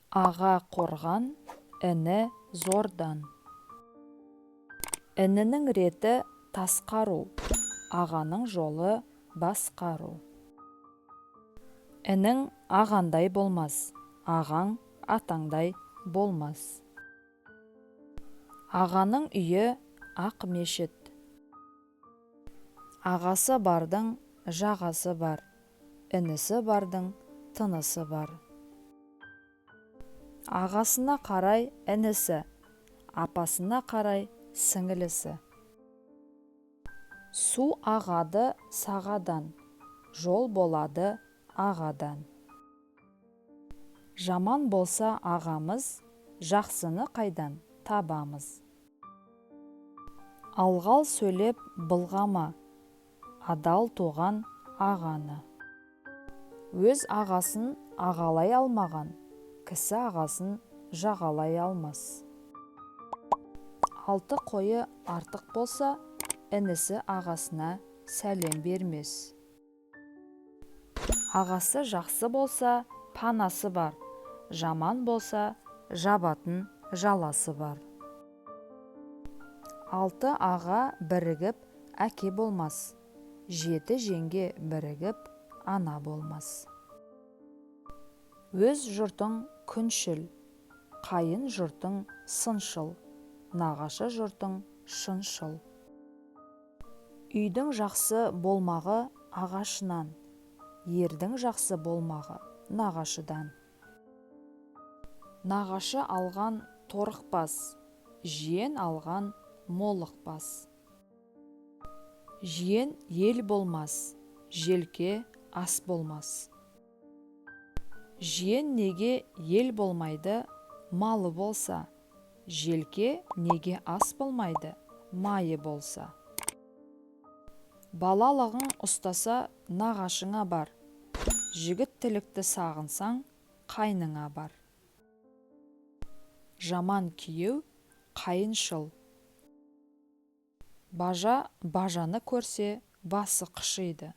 Аға қорған, іні зордан. Інінің реті тасқару, ағаның жолы басқару. Інің ағандай болмас, ағаң атаңдай болмас. Ағаның үйі ақ мешіт. Ағасы бардың жағасы бар, інісі бардың тынысы бар. Ағасына қарай інісі, апасына қарай сіңілісі. Су ағады сағадан, жол болады ағадан. Жаман болса ағамыз, жақсыны қайдан табамыз. Алғал сөйлеп былғама, адал туған ағаны. Өз ағасын ағалай алмаған, кісі ағасын жағалай алмас. Алты қойы артық болса, інісі ағасына сәлем бермес. Ағасы жақсы болса, панасы бар, жаман болса, жабатын жаласы бар. Алты аға бірігіп әке болмас, жеті жеңге бірігіп ана болмас. Өз жұртың күншіл, қайын жұртың сыншыл, нағашы жұртың шыншыл. Үйдің жақсы болмағы ағашынан, ердің жақсы болмағы нағашыдан. Нағашы алған торықпас, жиен алған молықпас. Жиен ел болмас, желке ас болмас. Жиен неге ел болмайды, малы болса, желке неге ас болмайды, майы болса. Балалығың ұстаса нағашыңа бар, жігіт тілікті сағынсаң қайныңа бар. Жаман күйеу қайыншыл. Бажа бажаны көрсе басы қышиды.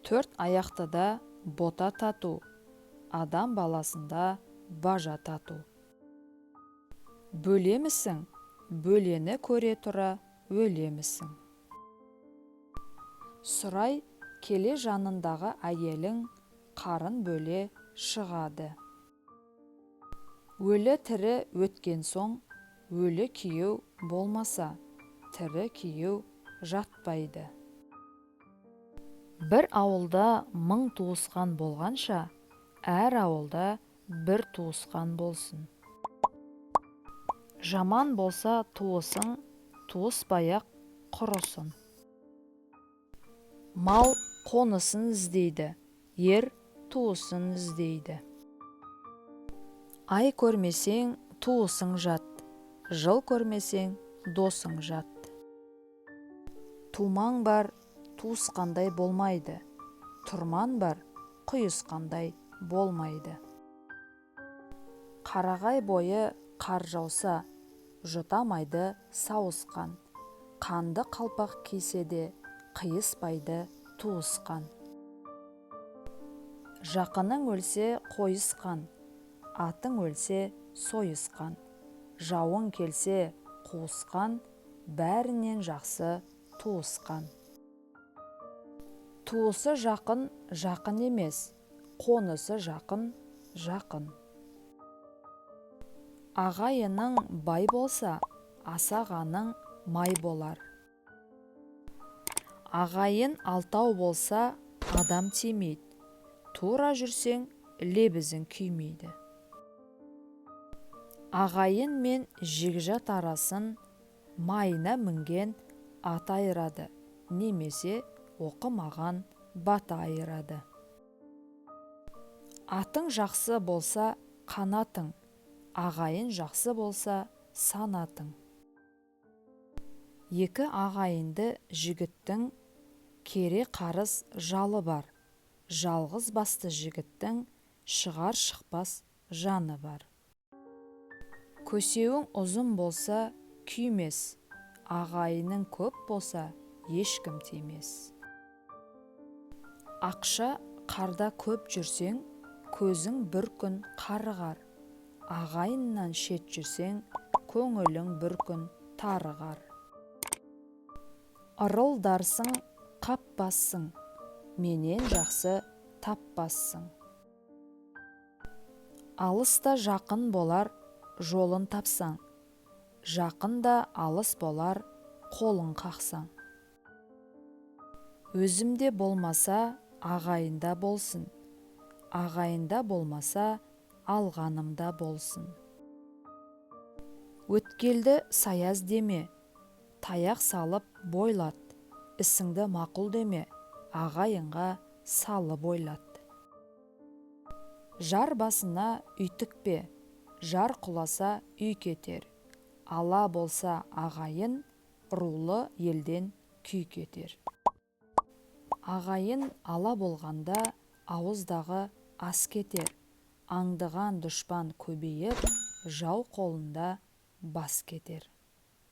Төрт аяқтыда бота тату, адам баласында бажа тату. Бөлемісің, бөлені көре тұра өлемісің. Сұрай келе жанындағы әйелің, қарын бөле шығады. Өлі тірі өткен соң, өлі күйеу болмаса, тірі күйеу жатпайды. Бір ауылда 1000 туысқан болғанша, әр ауылда бір туысқан болсын. Жаман болса туысың, туыспай-ақ құрысын. Мал қонысын іздейді, ер туысын іздейді. Ай көрмесең туысың жат, жыл көрмесең досың жат. Тумаң бар, туысқандай болмайды, тұрман бар, құйысқандай болмайды. Қарағай бойы қар жауса, жұтамайды сауысқан, қанды қалпақ кисе де қиыспайды туысқан. Жақының өлсе қойысқан, атың өлсе сойысқан, жауың келсе қуысқан, бәрінен жақсы туысқан. Туысы жақын, жақын емес, қонысы жақын, жақын. Ағайының бай болса, асағаның май болар. Ағайын алтау болса, адам тимейді, тура жүрсең, лебізің күймейді. Ағайын мен жегжат арасын, майына мінген ат айырады, немесе оқымаған бата айырады. Атың жақсы болса қанатың, ағайын жақсы болса санатың. Екі ағайынды жігіттің кере қарыс жалы бар, жалғыз басты жігіттің шығар шықпас жаны бар. Көсеуің ұзын болса күймес, ағайының көп болса ешкім тимес. Ақша қарда көп жүрсең, көзің бір күн қарығар. Ағайыннан шет жүрсең, көңілің бір күн тарығар. Ырылдарсың, қаппассың, менен жақсы таппассың. Алыста жақын болар, жолын тапсаң, жақында алыс болар, қолын қақсаң. Өзімде болмаса, ағайында болсын, ағайында болмаса, алғанымда болсын. Өткелді саяз деме, таяқ салып бойлат, ісіңді мақұл деме, ағайынға салып ойлат. Жар басына үй тікпе, жар құласа үй кетер, ала болса ағайын, рулы елден күй кетер. Ағайын ала болғанда ауыздағы ас кетер, аңдыған дұшпан көбейіп, жау қолында бас кетер.